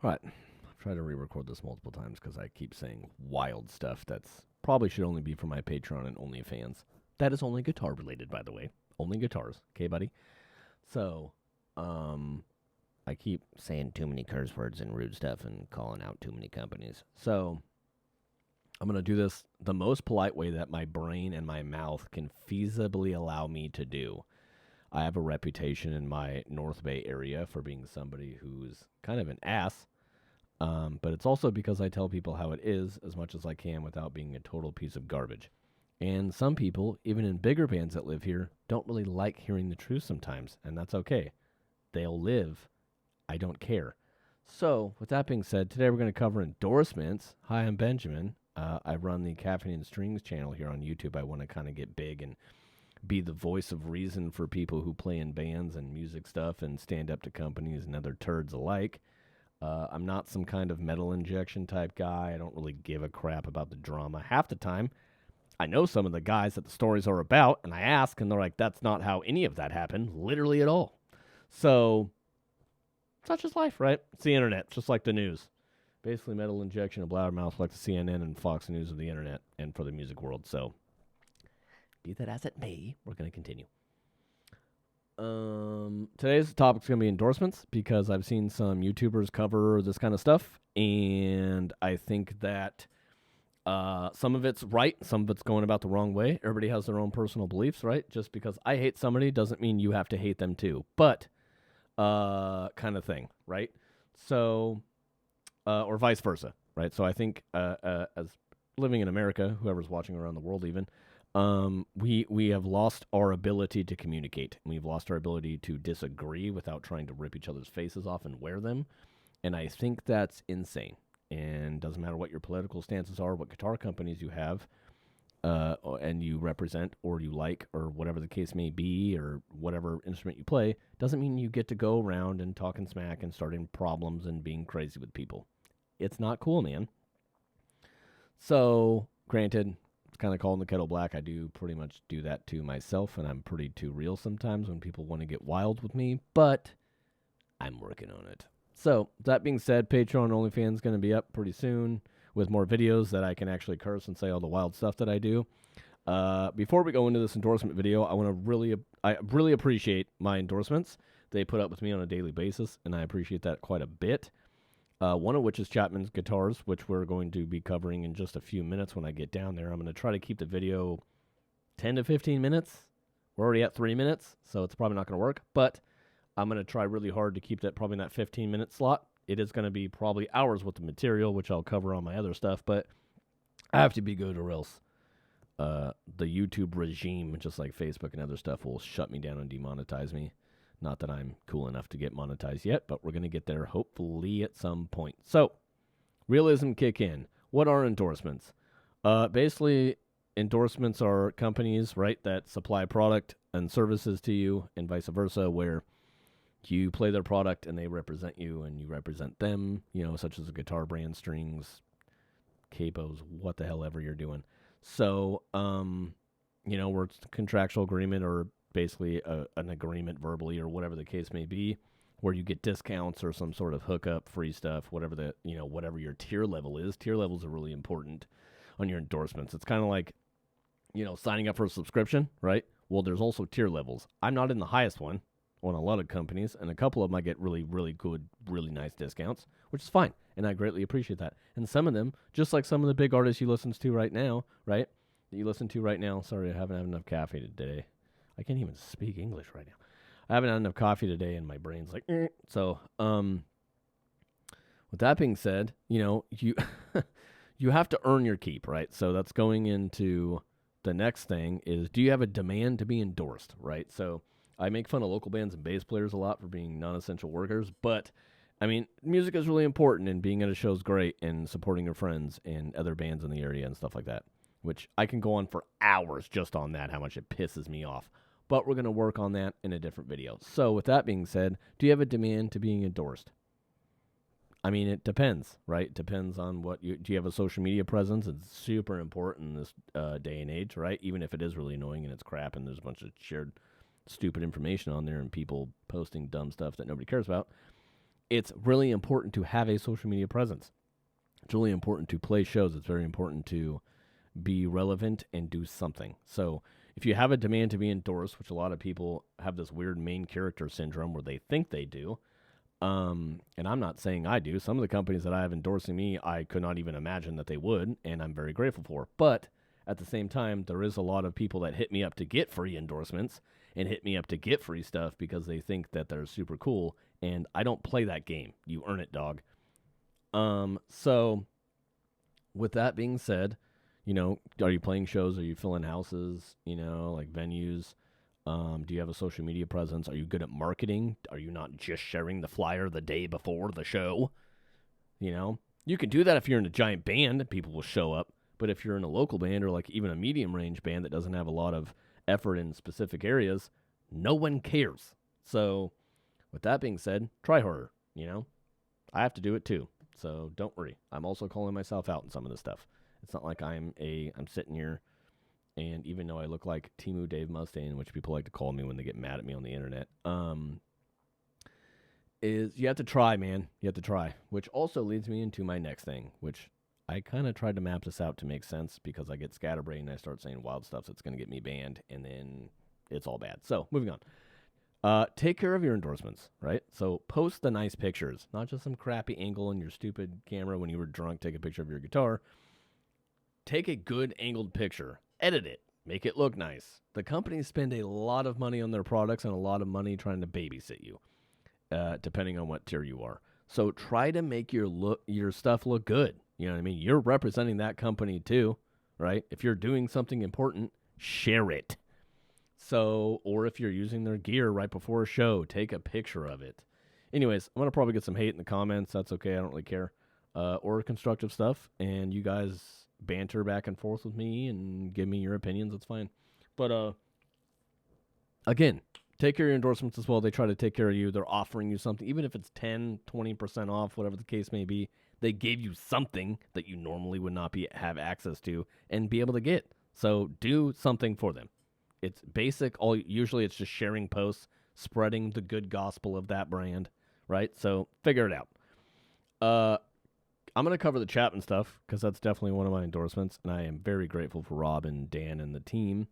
All right. I've tried to re-record this multiple times because I keep saying wild stuff that's probably should only be for my Patreon and OnlyFans. That is only guitar related, by the way. Only guitars. Okay, buddy? So, I keep saying too many curse words and rude stuff and calling out too many companies. So, I'm going to do this the most polite way that my brain and my mouth can feasibly allow me to do. I have a reputation in my North Bay area for being somebody who's kind of an ass. But it's also because I tell people how it is as much as I can without being a total piece of garbage. And some people, even in bigger bands that live here, don't really like hearing the truth sometimes, and that's okay. They'll live. I don't care. So, with that being said, today we're going to cover endorsements. Hi, I'm Benjamin. I run the Caffeine and Strings channel here on YouTube. I want to kind of get big and be the voice of reason for people who play in bands and music stuff and stand up to companies and other turds alike. I'm not some kind of metal injection type guy. I don't really give a crap about the drama. Half the time, I know some of the guys that the stories are about, and I ask, and they're like, that's not how any of that happened, literally at all. So, such is life, right? It's the internet, just like the news. Basically, metal injection of blabbermouth like the CNN and Fox News of the internet and for the music world. So, be that as it may, we're going to continue. Today's topic's going to be endorsements because I've seen some YouTubers cover this kind of stuff, and I think that some of it's right, some of it's going about the wrong way. Everybody has their own personal beliefs, right? Just because I hate somebody doesn't mean you have to hate them too, but kind of thing, right? So, or vice versa, right? So I think as living in America, whoever's watching around the world even, we have lost our ability to communicate. We've lost our ability to disagree without trying to rip each other's faces off and wear them. And I think that's insane. And doesn't matter what your political stances are, what guitar companies you have, and you represent or you like, or whatever the case may be, or whatever instrument you play, doesn't mean you get to go around and talking smack and starting problems and being crazy with people. It's not cool, man. So, granted, it's kind of calling the kettle black. I do pretty much do that to myself, and I'm pretty too real sometimes when people want to get wild with me, but I'm working on it. So, that being said, Patreon and OnlyFans is going to be up pretty soon with more videos that I can actually curse and say all the wild stuff that I do. Before we go into this endorsement video, I really appreciate my endorsements. They put up with me on a daily basis, and I appreciate that quite a bit. One of which is Chapman's guitars, which we're going to be covering in just a few minutes when I get down there. I'm going to try to keep the video 10 to 15 minutes. We're already at 3 minutes, so it's probably not going to work. But I'm going to try really hard to keep that probably in that 15-minute slot. It is going to be probably hours worth of material, which I'll cover on my other stuff. But I have to be good or else the YouTube regime, just like Facebook and other stuff, will shut me down and demonetize me. Not that I'm cool enough to get monetized yet, but we're going to get there hopefully at some point. So, realism kick in. What are endorsements? Basically, endorsements are companies, right, that supply product and services to you and vice versa, where you play their product and they represent you and you represent them, such as a guitar brand, strings, capos, what the hell ever you're doing. So, where it's a contractual agreement or basically an agreement verbally or whatever the case may be, where you get discounts or some sort of hookup, free stuff, whatever whatever your tier level is. Tier levels are really important on your endorsements. It's kind of like, signing up for a subscription, right? Well, there's also tier levels. I'm not in the highest one on a lot of companies, and a couple of them I get really, really good, really nice discounts, which is fine, and I greatly appreciate that. And some of them, just like some of the big artists you listen to right now, right? That you listen to right now. Sorry, I haven't had enough coffee today. I can't even speak English right now. I haven't had enough coffee today, and my brain's like, So, with that being said, you you have to earn your keep, right? So that's going into the next thing is, do you have a demand to be endorsed, right? So I make fun of local bands and bass players a lot for being non-essential workers, but I mean, music is really important, and being at a show is great, and supporting your friends and other bands in the area and stuff like that, which I can go on for hours just on that, how much it pisses me off. But we're going to work on that in a different video. So with that being said, do you have a demand to being endorsed? I mean, it depends, right? It depends on do you have a social media presence? It's super important in this day and age, right? Even if it is really annoying and it's crap and there's a bunch of shared stupid information on there and people posting dumb stuff that nobody cares about. it's really important to have a social media presence. It's really important to play shows. It's very important to be relevant and do something. So if you have a demand to be endorsed, which a lot of people have this weird main character syndrome where they think they do, and I'm not saying I do. Some of the companies that I have endorsing me, I could not even imagine that they would, and I'm very grateful for. But at the same time, there is a lot of people that hit me up to get free endorsements and hit me up to get free stuff because they think that they're super cool, and I don't play that game. You earn it, dog. So with that being said, are you playing shows? Are you filling houses, like venues? Do you have a social media presence? Are you good at marketing? Are you not just sharing the flyer the day before the show? You can do that if you're in a giant band, people will show up. But if you're in a local band or like even a medium range band that doesn't have a lot of effort in specific areas, no one cares. So with that being said, try harder, I have to do it too. So don't worry. I'm also calling myself out in some of this stuff. It's not like I'm sitting here, and even though I look like Timu Dave Mustaine, which people like to call me when they get mad at me on the internet, is you have to try, man. You have to try, which also leads me into my next thing, which I kind of tried to map this out to make sense because I get scatterbrained and I start saying wild stuff that's going to get me banned, and then it's all bad. So moving on. Take care of your endorsements, right? So post the nice pictures, not just some crappy angle on your stupid camera when you were drunk. Take a picture of your guitar. Take a good angled picture. Edit it. Make it look nice. The companies spend a lot of money on their products and a lot of money trying to babysit you, depending on what tier you are. So try to make your stuff look good. You know what I mean? You're representing that company too, right? If you're doing something important, share it. So, or if you're using their gear right before a show, take a picture of it. Anyways, I'm going to probably get some hate in the comments. That's okay. I don't really care. Or constructive stuff. And you guys banter back and forth with me and give me your opinions. That's fine. But, again, take care of your endorsements as well. They try to take care of you. They're offering you something. Even if it's 10, 20% off, whatever the case may be, they gave you something that you normally would not have access to and be able to get. So do something for them. It's basic. Usually it's just sharing posts, spreading the good gospel of that brand, right? So figure it out. I'm going to cover the Chapman stuff because that's definitely one of my endorsements, and I am very grateful for Rob and Dan and the team.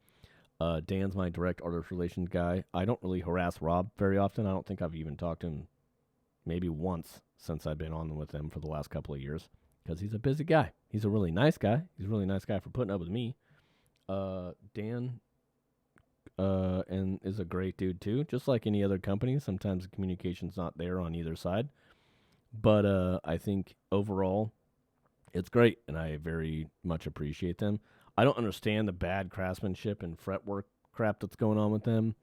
Dan's my direct artist relations guy. I don't really harass Rob very often. I don't think I've even talked to him maybe once since I've been on with him for the last couple of years because he's a busy guy. He's a really nice guy. He's a really nice guy for putting up with me. Dan and is a great dude too, just like any other company. Sometimes the communication's not there on either side, but I think overall it's great, and I very much appreciate them. I don't understand the bad craftsmanship and fretwork crap that's going on with them.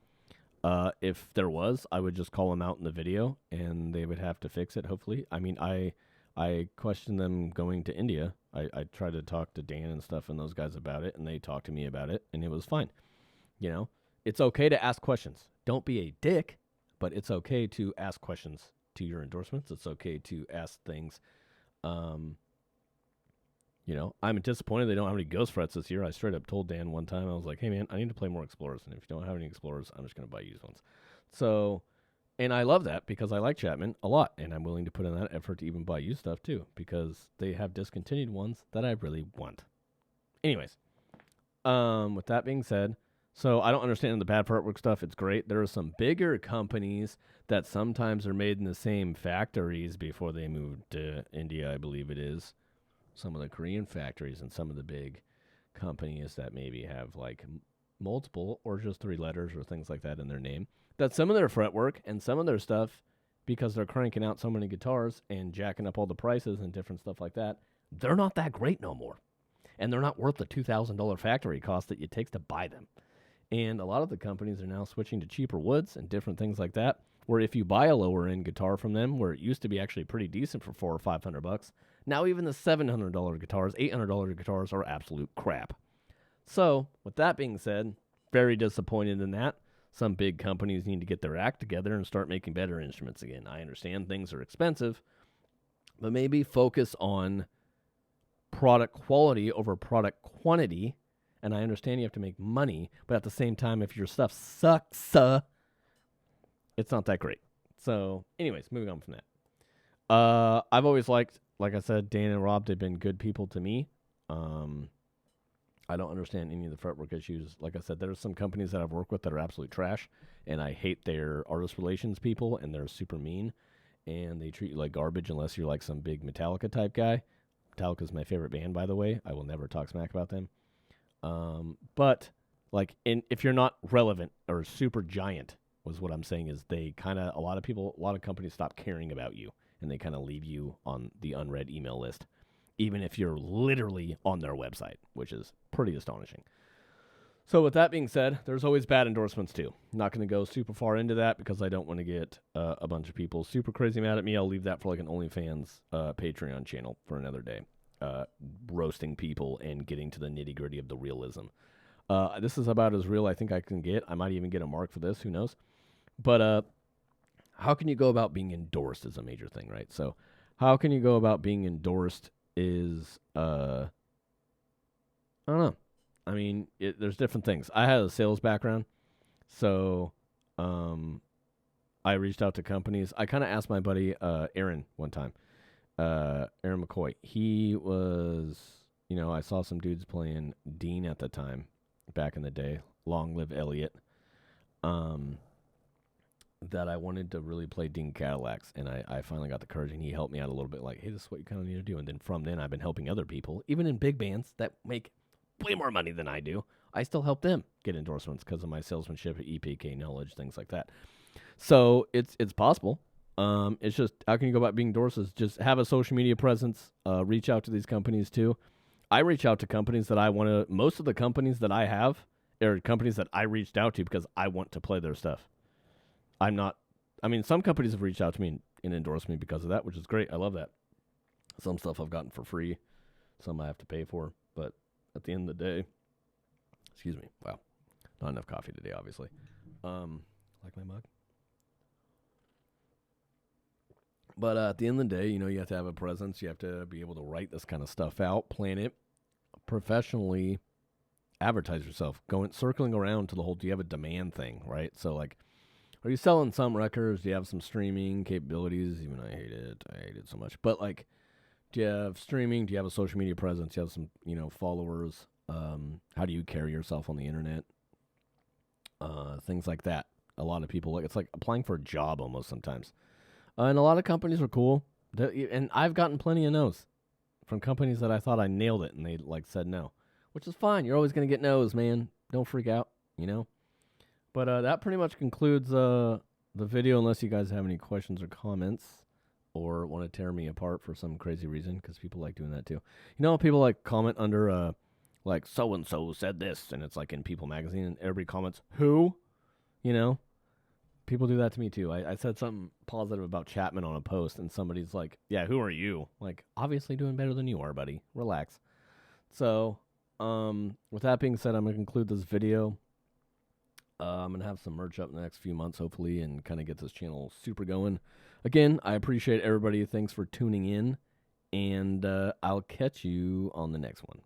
If there was, I would just call them out in the video, and they would have to fix it, hopefully. I mean, I questioned them going to India. I tried to talk to Dan and stuff and those guys about it, and they talked to me about it, and it was fine. It's okay to ask questions. Don't be a dick, but it's okay to ask questions to your endorsements. It's okay to ask things. I'm disappointed they don't have any Ghost Frets this year. I straight up told Dan one time, I was like, hey, man, I need to play more Explorers. And if you don't have any Explorers, I'm just going to buy used ones. So, and I love that because I like Chapman a lot. And I'm willing to put in that effort to even buy used stuff too because they have discontinued ones that I really want. Anyways, with that being said, so I don't understand the bad artwork stuff. It's great. There are some bigger companies that sometimes are made in the same factories before they moved to India, I believe it is. Some of the Korean factories and some of the big companies that maybe have like multiple or just 3 letters or things like that in their name. That some of their fretwork and some of their stuff, because they're cranking out so many guitars and jacking up all the prices and different stuff like that, they're not that great no more. And they're not worth the $2,000 factory cost that it takes to buy them. And a lot of the companies are now switching to cheaper woods and different things like that, where if you buy a lower end guitar from them, where it used to be actually pretty decent for $400 or $500, now even the $700 guitars, $800 guitars are absolute crap. So, with that being said, very disappointed in that. Some big companies need to get their act together and start making better instruments again. I understand things are expensive, but maybe focus on product quality over product quantity. And I understand you have to make money, but at the same time, if your stuff sucks, it's not that great. So, anyways, moving on from that. I've always liked, like I said, Dan and Rob. They've been good people to me. I don't understand any of the fretwork issues. Like I said, there's some companies that I've worked with that are absolute trash, and I hate their artist relations people, and they're super mean, and they treat you like garbage unless you're like some big Metallica type guy. Metallica's my favorite band, by the way. I will never talk smack about them. But like, if you're not relevant or super giant, was what I'm saying is they kind of a lot of companies stop caring about you, and they kind of leave you on the unread email list, even if you're literally on their website, which is pretty astonishing. So with that being said, there's always bad endorsements too. I'm not going to go super far into that because I don't want to get a bunch of people super crazy mad at me. I'll leave that for like an OnlyFans Patreon channel for another day. Roasting people and getting to the nitty gritty of the realism. This is about as real I think I can get. I might even get a mark for this. Who knows? But how can you go about being endorsed is a major thing, right? So how can you go about being endorsed is, I don't know. I mean, there's different things. I had a sales background, so I reached out to companies. I kind of asked my buddy Aaron one time, Aaron McCoy. He was, I saw some dudes playing Dean at the time, back in the day. Long live Elliot. That I wanted to really play Dean Cadillacs, and I finally got the courage, and he helped me out a little bit, like, hey, this is what you kind of need to do. And then from then, I've been helping other people, even in big bands that make way more money than I do. I still help them get endorsements because of my salesmanship, EPK knowledge, things like that. So it's possible. It's just, how can you go about being endorsed? Is just have a social media presence, reach out to these companies too. I reach out to companies that I want to, most of the companies that I have are companies that I reached out to because I want to play their stuff. Some companies have reached out to me and endorsed me because of that, which is great. I love that. Some stuff I've gotten for free. Some I have to pay for. But at the end of the day, excuse me. Wow. Not enough coffee today, obviously. Like my mug. But at the end of the day, you have to have a presence. You have to be able to write this kind of stuff out, plan it, professionally advertise yourself, circling around to the whole, do you have a demand thing, right? So, like, are you selling some records? Do you have some streaming capabilities? Even I hate it so much. But, like, do you have streaming? Do you have a social media presence? Do you have some, followers? How do you carry yourself on the internet? Things like that. A lot of people, it's like applying for a job almost sometimes. And a lot of companies are cool. And I've gotten plenty of no's from companies that I thought I nailed it, and they, said no. Which is fine. You're always going to get no's, man. Don't freak out, But that pretty much concludes the video, unless you guys have any questions or comments or want to tear me apart for some crazy reason, because people like doing that too. People like comment under, so-and-so said this, and it's like in People magazine, and everybody comments, who? People do that to me too. I said something positive about Chapman on a post, and somebody's like, yeah, who are you? Like, obviously doing better than you are, buddy. Relax. So, with that being said, I'm going to conclude this video. I'm going to have some merch up in the next few months, hopefully, and kind of get this channel super going. Again, I appreciate everybody. Thanks for tuning in, and I'll catch you on the next one.